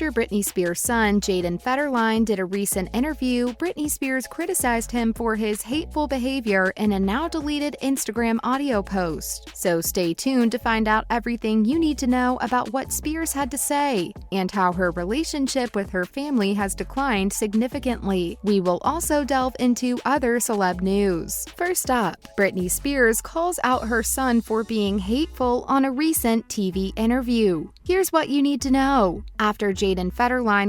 After Britney Spears' son, Jayden did a recent interview, Britney Spears criticized him for his hateful behavior in a now-deleted Instagram audio post. So stay tuned to find out everything you need to know about what Spears had to say, and how her relationship with her family has declined significantly. We will also delve into other celeb news. First up, Britney Spears calls out her son for being hateful on a recent TV interview. Here's what you need to know. After Jayden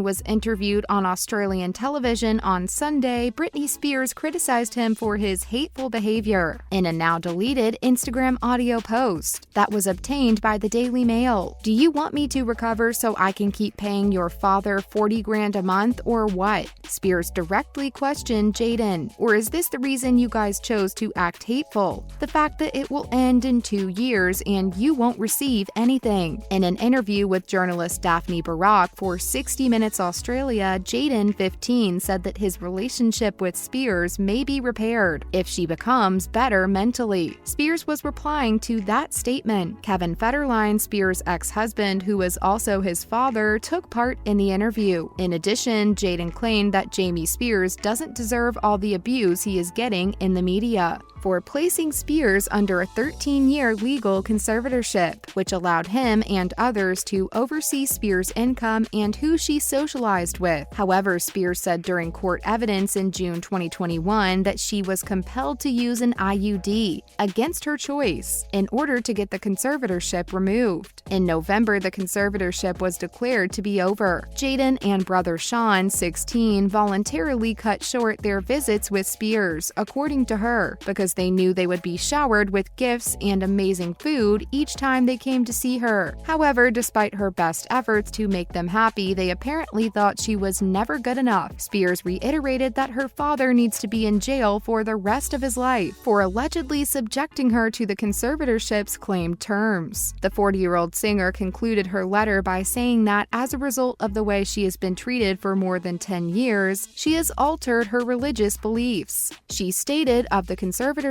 was interviewed on Australian television on Sunday, Britney Spears criticized him for his hateful behavior in a now-deleted Instagram audio post that was obtained by the Daily Mail. "Do you want me to recover so I can keep paying your father $40,000 a month or what?" Spears directly questioned Jayden. "Or is this the reason you guys chose to act hateful? The fact that it will end in 2 years and you won't receive anything." In an interview with journalist Daphne Barak for 60 Minutes Australia, Jayden, 15, said that his relationship with Spears may be repaired if she becomes better mentally. Spears was replying to that statement. Kevin Federline, Spears' ex-husband, who was also his father, took part in the interview. In addition, Jayden claimed that Jamie Spears doesn't deserve all the abuse he is getting in the media for placing Spears under a 13-year legal conservatorship, which allowed him and others to oversee Spears' income and who she socialized with. However, Spears said during court evidence in June 2021 that she was compelled to use an IUD against her choice in order to get the conservatorship removed. In November, the conservatorship was declared to be over. Jayden and brother Sean, 16, voluntarily cut short their visits with Spears, according to her, because they knew they would be showered with gifts and amazing food each time they came to see her. However, despite her best efforts to make them happy, they apparently thought she was never good enough. Spears reiterated that her father needs to be in jail for the rest of his life for allegedly subjecting her to the conservatorship's claimed terms. The 40-year-old singer concluded her letter by saying that as a result of the way she has been treated for more than 10 years, she has altered her religious beliefs. She stated of the conservatorship,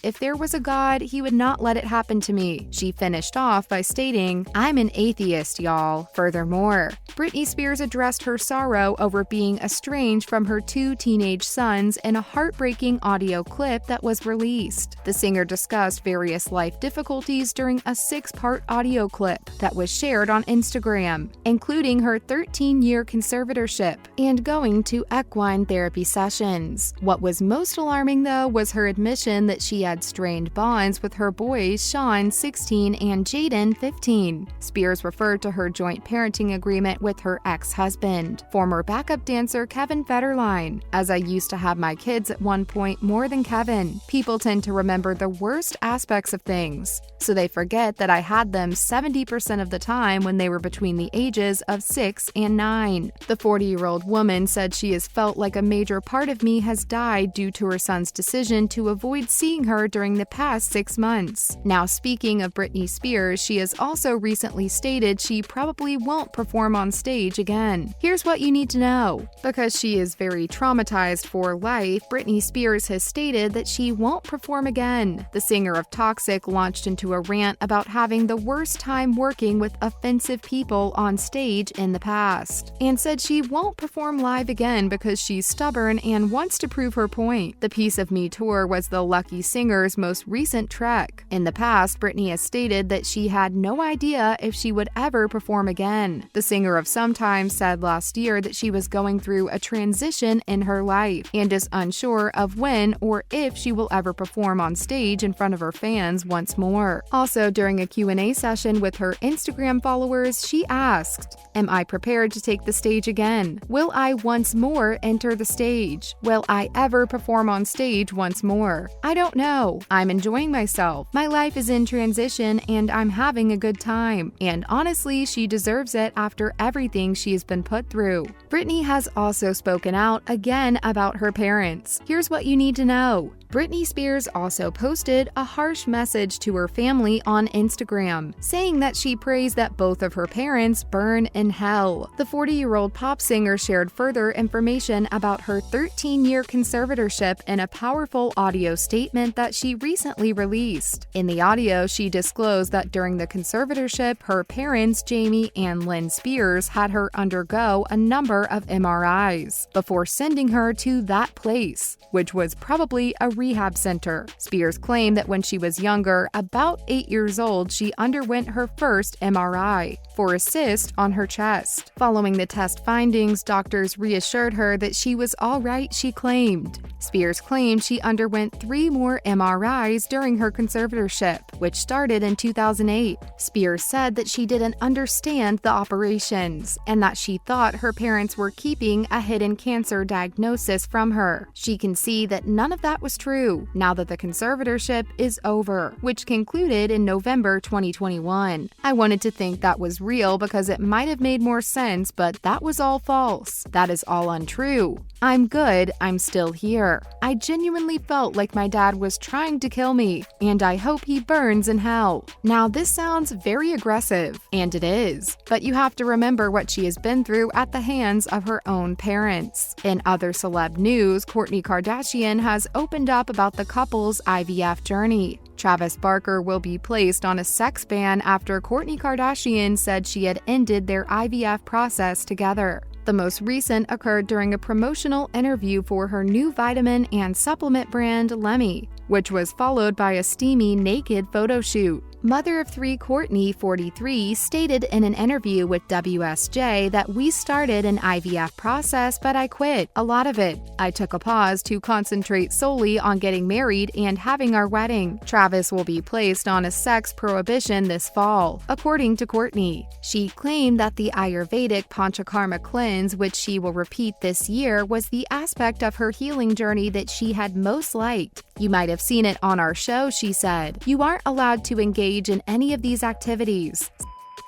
"If there was a God, he would not let it happen to me." She finished off by stating, "I'm an atheist, y'all." Furthermore, Britney Spears addressed her sorrow over being estranged from her 2 teenage sons in a heartbreaking audio clip that was released. The singer discussed various life difficulties during a 6-part audio clip that was shared on Instagram, including her 13-year conservatorship and going to equine therapy sessions. What was most alarming, though, was her admission that she had strained bonds with her boys Sean, 16, and Jayden, 15. Spears referred to her joint parenting agreement with her ex-husband, former backup dancer Kevin Federline, "As I used to have my kids at one point more than Kevin. People tend to remember the worst aspects of things, so they forget that I had them 70% of the time when they were between the ages of 6 and 9. The 40-year-old woman said she has felt like a major part of me has died due to her son's decision to avoid seeing her during the past 6 months. Now, speaking of Britney Spears, she has also recently stated she probably won't perform on stage again. Here's what you need to know. Because she is very traumatized for life, Britney Spears has stated that she won't perform again. The singer of Toxic launched into a rant about having the worst time working with offensive people on stage in the past, and said she won't perform live again because she's stubborn and wants to prove her point. The Piece of Me tour was the Lucky Singer's most recent trek. In the past, Britney has stated that she had no idea if she would ever perform again. The singer of Sometimes said last year that she was going through a transition in her life and is unsure of when or if she will ever perform on stage in front of her fans once more. Also, during a Q&A session with her Instagram followers, she asked, "Am I prepared to take the stage again? Will I once more enter the stage? Will I ever perform on stage once more? I don't know. I'm enjoying myself. My life is in transition and I'm having a good time. And honestly, she deserves it after everything she's been put through." Britney has also spoken out again about her parents. Here's what you need to know. Britney Spears also posted a harsh message to her family on Instagram, saying that she prays that both of her parents burn in hell. The 40-year-old pop singer shared further information about her 13-year conservatorship in a powerful audio statement that she recently released. In the audio, she disclosed that during the conservatorship, her parents, Jamie and Lynn Spears, Spears had her undergo a number of MRIs before sending her to that place, which was probably a rehab center. Spears claimed that when she was younger, about 8 years old, she underwent her first MRI for a cyst on her chest. Following the test findings, doctors reassured her that she was all right, she claimed. Spears claimed she underwent 3 more MRIs during her conservatorship, which started in 2008. Spears said that she didn't understand the operations and that she thought her parents were keeping a hidden cancer diagnosis from her. She can see that none of that was true now that the conservatorship is over, which concluded in November 2021. I wanted to think that was real because it might have made more sense, but that was all false. That is all untrue. I'm good, I'm still here. I genuinely felt like my dad was trying to kill me, and I hope he burns in hell. Now, this sounds very aggressive, and it is, but you have to remember what she has been through at the hands of her own parents. In other celeb news, Kourtney Kardashian has opened up about the couple's IVF journey. Travis Barker will be placed on a sex ban after Kourtney Kardashian said she had ended their IVF process together. The most recent occurred during a promotional interview for her new vitamin and supplement brand Lemmy, which was followed by a steamy naked photo shoot. Mother of 3 Kourtney, 43, stated in an interview with WSJ that we started an IVF process, but I quit a lot of it. I took a pause to concentrate solely on getting married and having our wedding. Travis will be placed on a sex prohibition this fall, according to Kourtney. She claimed that the Ayurvedic Panchakarma cleanse, which she will repeat this year, was the aspect of her healing journey that she had most liked. You might have seen it on our show, she said. You aren't allowed to engage in any of these activities.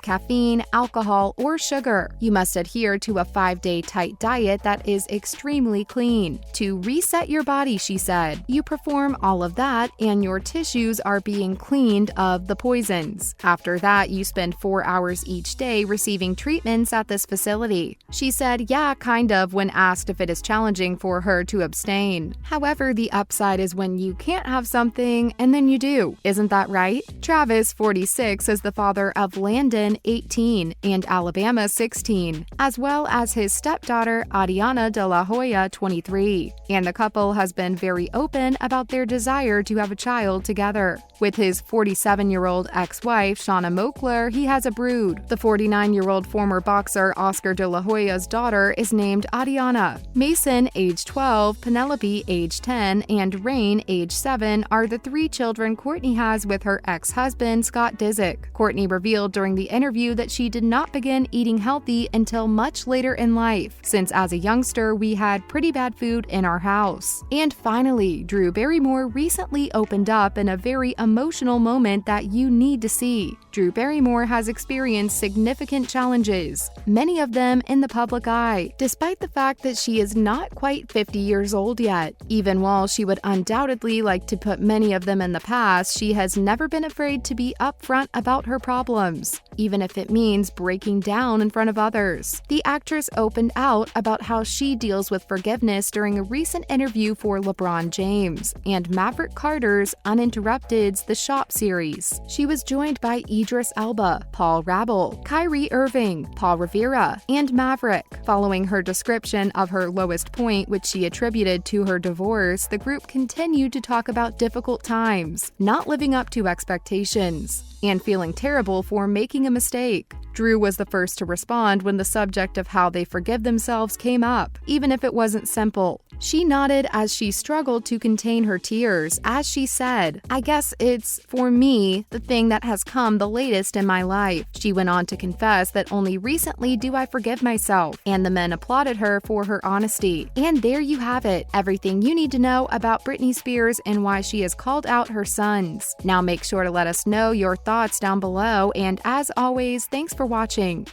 Caffeine, alcohol, or sugar. You must adhere to a 5-day tight diet that is extremely clean. To reset your body, she said. You perform all of that and your tissues are being cleaned of the poisons. After that, you spend 4 hours each day receiving treatments at this facility. She said, yeah, kind of, when asked if it is challenging for her to abstain. However, the upside is when you can't have something and then you do. Isn't that right? Travis, 46, is the father of Landon, 18, and Alabama, 16, as well as his stepdaughter, Adiana De La Hoya, 23. And the couple has been very open about their desire to have a child together. With his 47-year-old ex-wife, Shauna Moakler, he has a brood. The 49-year-old former boxer Oscar De La Hoya's daughter is named Adiana. Mason, age 12, Penelope, age 10, and Rain, age 7, are the 3 children Kourtney has with her ex-husband, Scott Disick. Kourtney revealed during the interview that she did not begin eating healthy until much later in life, since as a youngster we had pretty bad food in our house. And finally, Drew Barrymore recently opened up in a very emotional moment that you need to see. Drew Barrymore has experienced significant challenges, many of them in the public eye, despite the fact that she is not quite 50 years old yet. Even while she would undoubtedly like to put many of them in the past, she has never been afraid to be upfront about her problems, even if it means breaking down in front of others. The actress opened out about how she deals with forgiveness during a recent interview for LeBron James and Maverick Carter's Uninterrupted's The Shop series. She was joined by Idris Elba, Paul Rabel, Kyrie Irving, Paul Revere, and Maverick. Following her description of her lowest point, which she attributed to her divorce, the group continued to talk about difficult times, not living up to expectations, and feeling terrible for making a mistake. Drew was the first to respond when the subject of how they forgive themselves came up, even if it wasn't simple. She nodded as she struggled to contain her tears, as she said, "I guess it's, for me, the thing that has come the latest in my life." She went on to confess that only recently do I forgive myself, and the men applauded her for her honesty. And there you have it, everything you need to know about Britney Spears and why she has called out her sons. Now make sure to let us know your thoughts down below, and as always, thanks for watching.